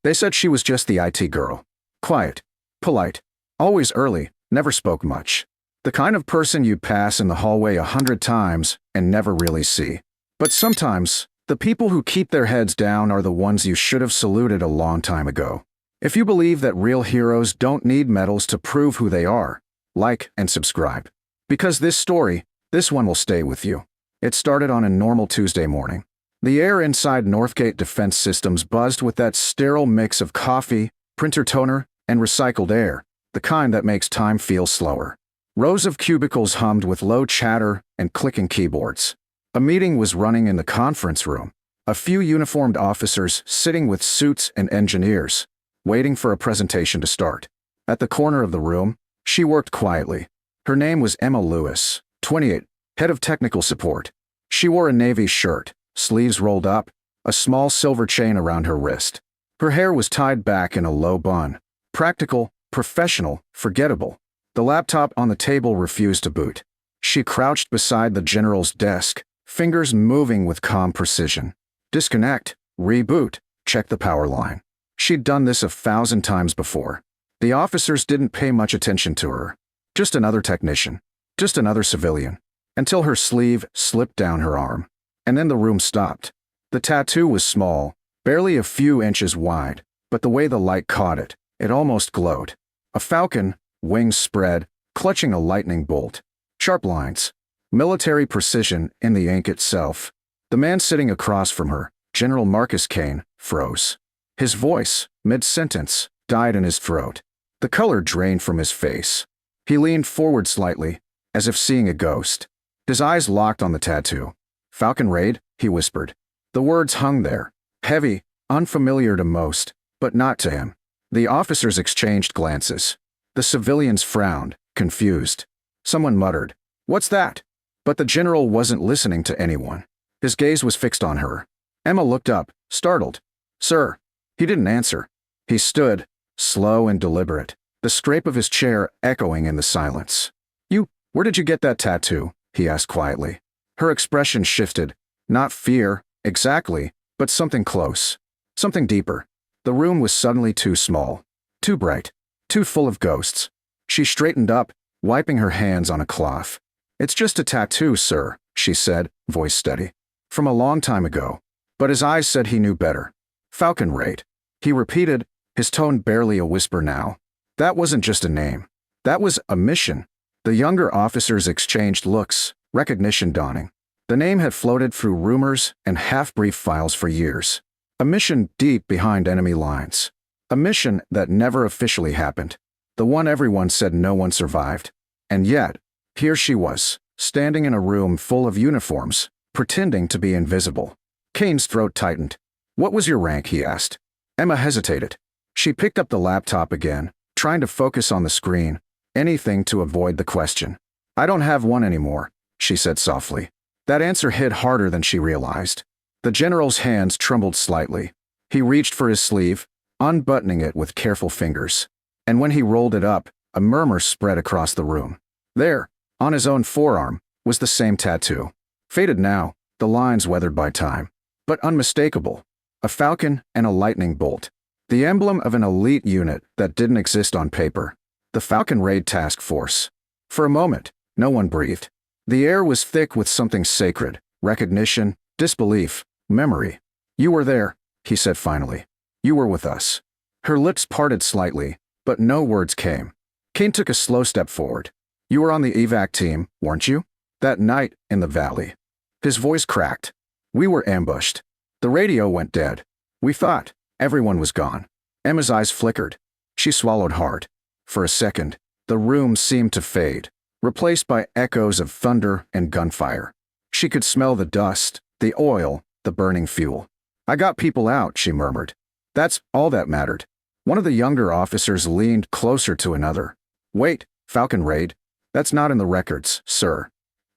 They said she was just the IT girl. Quiet, polite, always early, never spoke much. The kind of person you'd pass in the hallway 100 times and never really see. But sometimes, the people who keep their heads down are the ones you should have saluted a long time ago. If you believe that real heroes don't need medals to prove who they are, like and subscribe. Because this one will stay with you. It started on a normal Tuesday morning. The air inside Northgate Defense Systems buzzed with that sterile mix of coffee, printer toner, and recycled air, the kind that makes time feel slower. Rows of cubicles hummed with low chatter and clicking keyboards. A meeting was running in the conference room. A few uniformed officers sitting with suits and engineers, waiting for a presentation to start. At the corner of the room, she worked quietly. Her name was Emma Lewis, 28, head of technical support. She wore a navy shirt, sleeves rolled up, a small silver chain around her wrist. Her hair was tied back in a low bun. Practical, professional, forgettable. The laptop on the table refused to boot. She crouched beside the general's desk, fingers moving with calm precision. Disconnect, reboot, check the power line. She'd done this 1,000 times before. The officers didn't pay much attention to her. Just another technician. Just another civilian. Until her sleeve slipped down her arm. And then the room stopped. The tattoo was small, barely a few inches wide, but the way the light caught it, it almost glowed. A falcon, wings spread, clutching a lightning bolt. Sharp lines. Military precision in the ink itself. The man sitting across from her, General Marcus Kane, froze. His voice, mid-sentence, died in his throat. The color drained from his face. He leaned forward slightly, as if seeing a ghost. His eyes locked on the tattoo. Falcon Raid, he whispered. The words hung there, heavy, unfamiliar to most, but not to him. The officers exchanged glances. The civilians frowned, confused. Someone muttered, "What's that?" But the general wasn't listening to anyone. His gaze was fixed on her. Emma looked up, startled. "Sir." He didn't answer. He stood, slow and deliberate, the scrape of his chair echoing in the silence. Where did you get that tattoo?" he asked quietly. Her expression shifted. Not fear, exactly, but something close. Something deeper. The room was suddenly too small. Too bright. Too full of ghosts. She straightened up, wiping her hands on a cloth. "It's just a tattoo, sir," she said, voice steady. "From a long time ago." But his eyes said he knew better. "Falcon Raid." He repeated, his tone barely a whisper now. That wasn't just a name. That was a mission. The younger officers exchanged looks, recognition dawning. The name had floated through rumors and half-brief files for years. A mission deep behind enemy lines. A mission that never officially happened. The one everyone said no one survived. And yet, here she was, standing in a room full of uniforms, pretending to be invisible. Kane's throat tightened. "What was your rank?" he asked. Emma hesitated. She picked up the laptop again, trying to focus on the screen, anything to avoid the question. "I don't have one anymore," she said softly. That answer hit harder than she realized. The general's hands trembled slightly. He reached for his sleeve, unbuttoning it with careful fingers. And when he rolled it up, a murmur spread across the room. There, on his own forearm, was the same tattoo. Faded now, the lines weathered by time. But unmistakable. A falcon and a lightning bolt. The emblem of an elite unit that didn't exist on paper. The Falcon Raid Task Force. For a moment, no one breathed. The air was thick with something sacred, recognition, disbelief, memory. "You were there," he said finally. "You were with us." Her lips parted slightly, but no words came. Kane took a slow step forward. "You were on the evac team, weren't you? That night in the valley." His voice cracked. "We were ambushed. The radio went dead. We thought everyone was gone." Emma's eyes flickered. She swallowed hard. For a second, the room seemed to fade, replaced by echoes of thunder and gunfire. She could smell the dust, the oil, the burning fuel. "I got people out," she murmured. "That's all that mattered." One of the younger officers leaned closer to another. "Wait, Falcon Raid? That's not in the records, sir."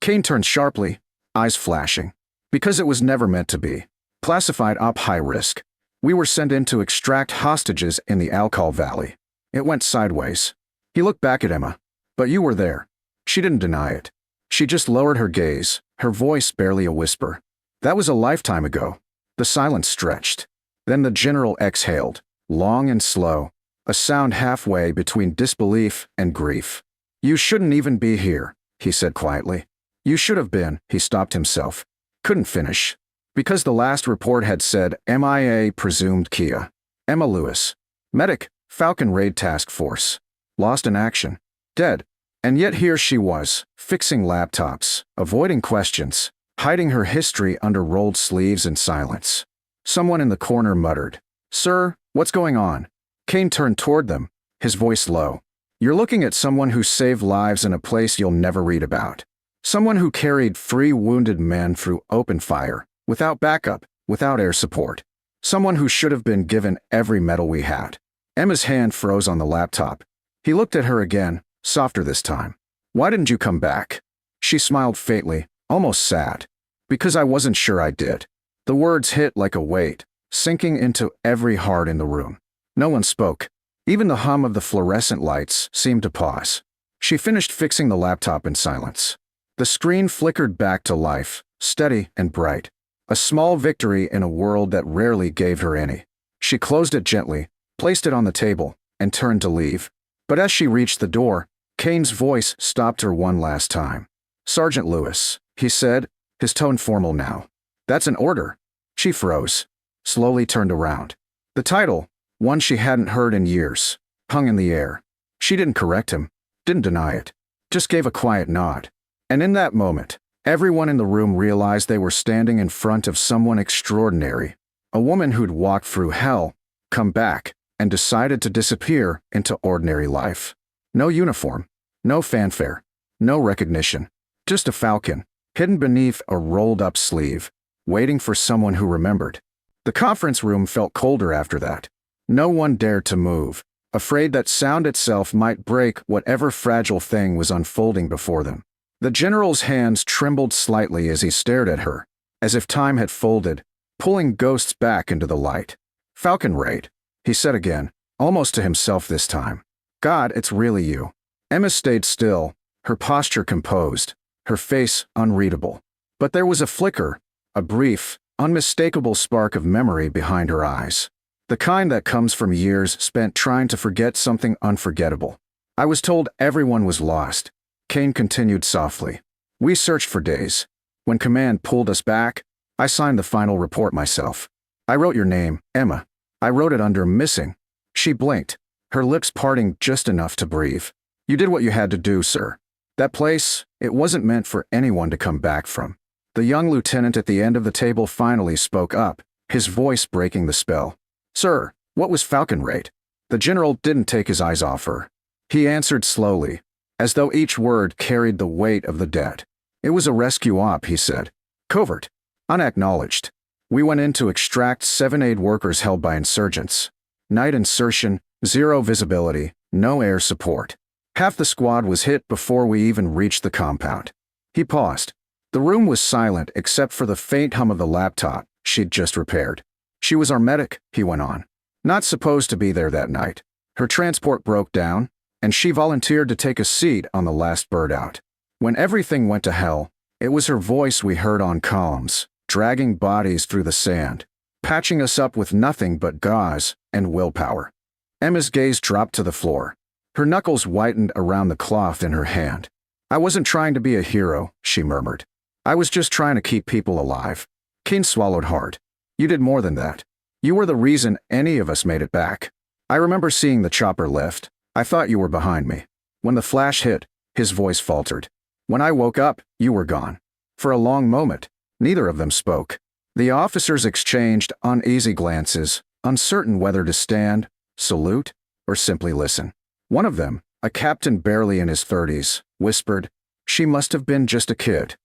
Kane turned sharply, eyes flashing. "Because it was never meant to be. Classified op high risk. We were sent in to extract hostages in the Alcol Valley. It went sideways." He looked back at Emma. "But you were there." She didn't deny it. She just lowered her gaze, her voice barely a whisper. "That was a lifetime ago." The silence stretched. Then the general exhaled, long and slow, a sound halfway between disbelief and grief. "You shouldn't even be here," he said quietly. "You should have been," he stopped himself. Couldn't finish. Because the last report had said MIA presumed Kia. Emma Lewis. Medic, Falcon Raid Task Force. Lost in action. Dead. And yet here she was, fixing laptops, avoiding questions, hiding her history under rolled sleeves and silence. Someone in the corner muttered, "Sir, what's going on?" Kane turned toward them, his voice low. "You're looking at someone who saved lives in a place you'll never read about. Someone who carried 3 wounded men through open fire, without backup, without air support. Someone who should have been given every medal we had." Emma's hand froze on the laptop. He looked at her again, softer this time. "Why didn't you come back?" She smiled faintly, almost sad. "Because I wasn't sure I did." The words hit like a weight, sinking into every heart in the room. No one spoke. Even the hum of the fluorescent lights seemed to pause. She finished fixing the laptop in silence. The screen flickered back to life, steady and bright. A small victory in a world that rarely gave her any. She closed it gently, placed it on the table, and turned to leave. But as she reached the door, Kane's voice stopped her one last time. "Sergeant Lewis," he said, his tone formal now. "That's an order." She froze, slowly turned around. The title, one she hadn't heard in years, hung in the air. She didn't correct him, didn't deny it, just gave a quiet nod. And in that moment, everyone in the room realized they were standing in front of someone extraordinary, a woman who'd walked through hell, come back, and decided to disappear into ordinary life. No uniform, no fanfare, no recognition, just a falcon, hidden beneath a rolled-up sleeve, waiting for someone who remembered. The conference room felt colder after that. No one dared to move, afraid that sound itself might break whatever fragile thing was unfolding before them. The general's hands trembled slightly as he stared at her, as if time had folded, pulling ghosts back into the light. "Falcon Raid," he said again, almost to himself this time. "God, it's really you." Emma stayed still, her posture composed, her face unreadable. But there was a flicker, a brief, unmistakable spark of memory behind her eyes. The kind that comes from years spent trying to forget something unforgettable. "I was told everyone was lost," Kane continued softly. "We searched for days. When command pulled us back, I signed the final report myself. I wrote your name, Emma. I wrote it under missing." She blinked, her lips parting just enough to breathe. "You did what you had to do, sir. That place, it wasn't meant for anyone to come back from." The young lieutenant at the end of the table finally spoke up, his voice breaking the spell. "Sir, what was Falcon Raid?" The general didn't take his eyes off her. He answered slowly, as though each word carried the weight of the dead. "It was a rescue op," he said. "Covert. Unacknowledged. We went in to extract 7 aid workers held by insurgents. Night insertion, 0 visibility, no air support. Half the squad was hit before we even reached the compound." He paused. The room was silent except for the faint hum of the laptop she'd just repaired. "She was our medic," he went on. "Not supposed to be there that night. Her transport broke down, and she volunteered to take a seat on the last bird out. When everything went to hell, it was her voice we heard on comms, dragging bodies through the sand, patching us up with nothing but gauze and willpower." Emma's gaze dropped to the floor. Her knuckles whitened around the cloth in her hand. "I wasn't trying to be a hero," she murmured. "I was just trying to keep people alive." Kane swallowed hard. "You did more than that. You were the reason any of us made it back. I remember seeing the chopper lift. I thought you were behind me. When the flash hit," his voice faltered. "When I woke up, you were gone." For a long moment, neither of them spoke. The officers exchanged uneasy glances, uncertain whether to stand, salute, or simply listen. One of them, a captain barely in his 30s, whispered, "She must have been just a kid."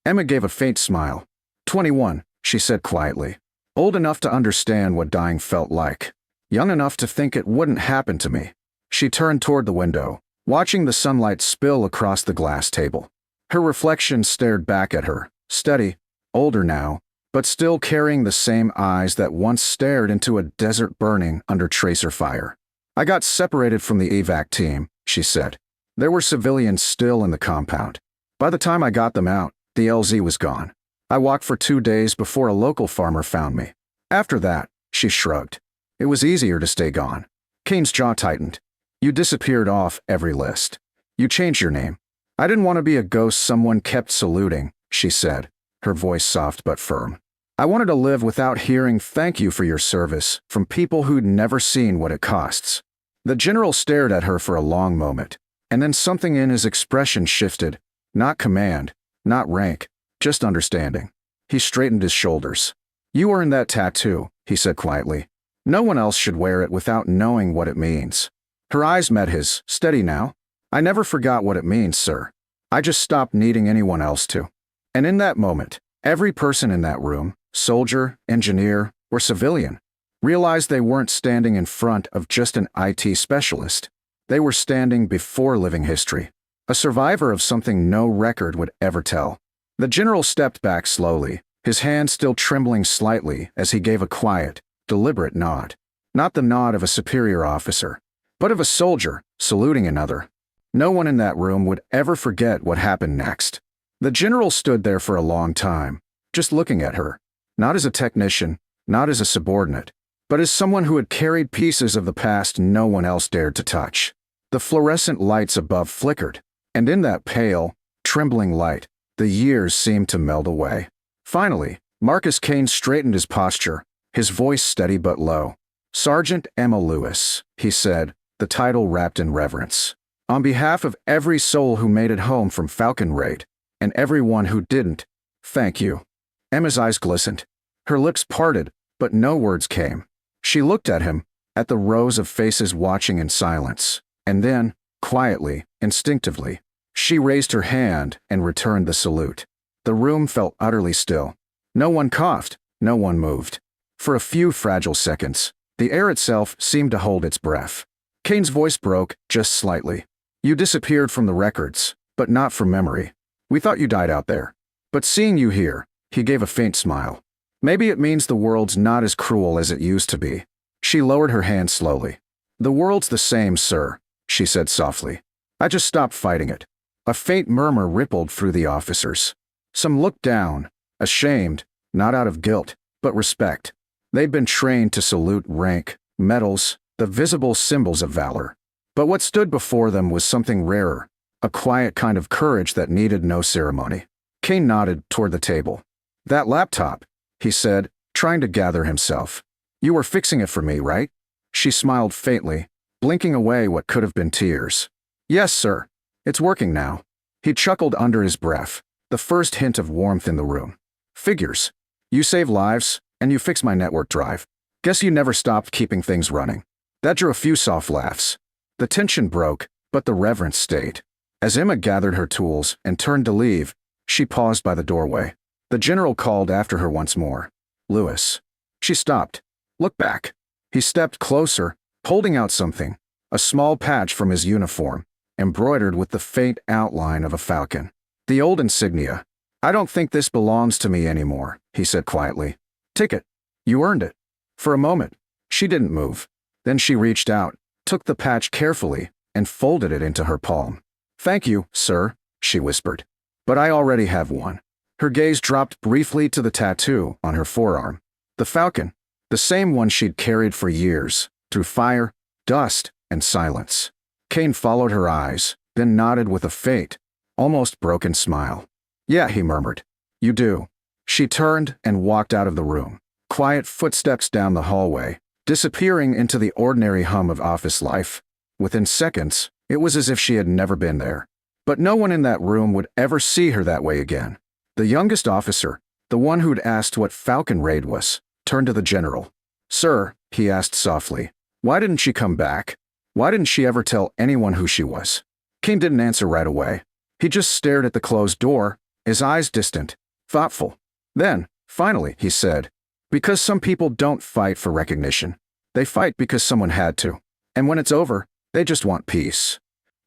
Emma gave a faint smile. 21, she said quietly. "Old enough to understand what dying felt like. Young enough to think it wouldn't happen to me." She turned toward the window, watching the sunlight spill across the glass table. Her reflection stared back at her, steady, older now, but still carrying the same eyes that once stared into a desert burning under tracer fire. "I got separated from the evac team," she said. "There were civilians still in the compound. By the time I got them out, the LZ was gone. I walked for 2 days before a local farmer found me. After that," she shrugged. It was easier to stay gone. Kane's jaw tightened. You disappeared off every list. You changed your name. I didn't want to be a ghost someone kept saluting, she said, her voice soft but firm. I wanted to live without hearing thank you for your service from people who'd never seen what it costs. The general stared at her for a long moment, and then something in his expression shifted. Not command, not rank, just understanding. He straightened his shoulders. You earned that tattoo, he said quietly. No one else should wear it without knowing what it means. Her eyes met his. Steady now. I never forgot what it means, sir. I just stopped needing anyone else to. And in that moment, every person in that room, soldier, engineer, or civilian, realized they weren't standing in front of just an IT specialist. They were standing before living history, a survivor of something no record would ever tell. The general stepped back slowly, his hand still trembling slightly as he gave a quiet, deliberate nod. Not the nod of a superior officer, but of a soldier saluting another. No one in that room would ever forget what happened next. The general stood there for a long time, just looking at her, not as a technician, not as a subordinate, but as someone who had carried pieces of the past no one else dared to touch. The fluorescent lights above flickered, and in that pale, trembling light, the years seemed to melt away. Finally, Marcus Kane straightened his posture, his voice steady but low. Sergeant Emma Lewis, he said, the title wrapped in reverence. On behalf of every soul who made it home from Falcon Raid, and everyone who didn't, thank you. Emma's eyes glistened. Her lips parted, but no words came. She looked at him, at the rows of faces watching in silence, and then, quietly, instinctively, she raised her hand and returned the salute. The room felt utterly still. No one coughed, no one moved. For a few fragile seconds, the air itself seemed to hold its breath. Kane's voice broke, just slightly. You disappeared from the records, but not from memory. We thought you died out there. But seeing you here, he gave a faint smile. Maybe it means the world's not as cruel as it used to be. She lowered her hand slowly. The world's the same, sir, she said softly. I just stopped fighting it. A faint murmur rippled through the officers. Some looked down, ashamed, not out of guilt, but respect. They'd been trained to salute rank, medals, the visible symbols of valor. But what stood before them was something rarer, a quiet kind of courage that needed no ceremony. Kane nodded toward the table. That laptop, he said, trying to gather himself. You were fixing it for me, right? She smiled faintly, blinking away what could have been tears. Yes, sir. It's working now. He chuckled under his breath, the first hint of warmth in the room. Figures. You save lives, and you fix my network drive. Guess you never stopped keeping things running. That drew a few soft laughs. The tension broke, but the reverence stayed. As Emma gathered her tools and turned to leave, she paused by the doorway. The general called after her once more. Lewis. She stopped. Look back. He stepped closer, holding out something, a small patch from his uniform, embroidered with the faint outline of a falcon. The old insignia. I don't think this belongs to me anymore, he said quietly. Take it. You earned it. For a moment, she didn't move. Then she reached out, took the patch carefully, and folded it into her palm. Thank you, sir, she whispered. But I already have one. Her gaze dropped briefly to the tattoo on her forearm. The falcon, the same one she'd carried for years, through fire, dust, and silence. Kane followed her eyes, then nodded with a faint, almost broken smile. Yeah, he murmured. You do. She turned and walked out of the room. Quiet footsteps down the hallway, disappearing into the ordinary hum of office life. Within seconds, it was as if she had never been there. But no one in that room would ever see her that way again. The youngest officer, the one who'd asked what Falcon Raid was, turned to the general. Sir, he asked softly, why didn't she come back? Why didn't she ever tell anyone who she was? Kane didn't answer right away. He just stared at the closed door, his eyes distant, thoughtful. Then, finally, he said, because some people don't fight for recognition. They fight because someone had to. And when it's over, they just want peace.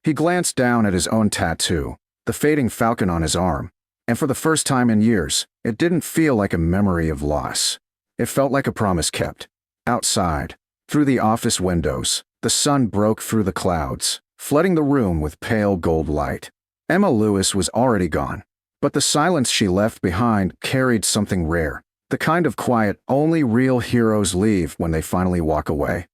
He glanced down at his own tattoo, the fading falcon on his arm, and for the first time in years, it didn't feel like a memory of loss. It felt like a promise kept. Outside, through the office windows, the sun broke through the clouds, flooding the room with pale gold light. Emma Lewis was already gone, but the silence she left behind carried something rare, The kind of quiet only real heroes leave when they finally walk away.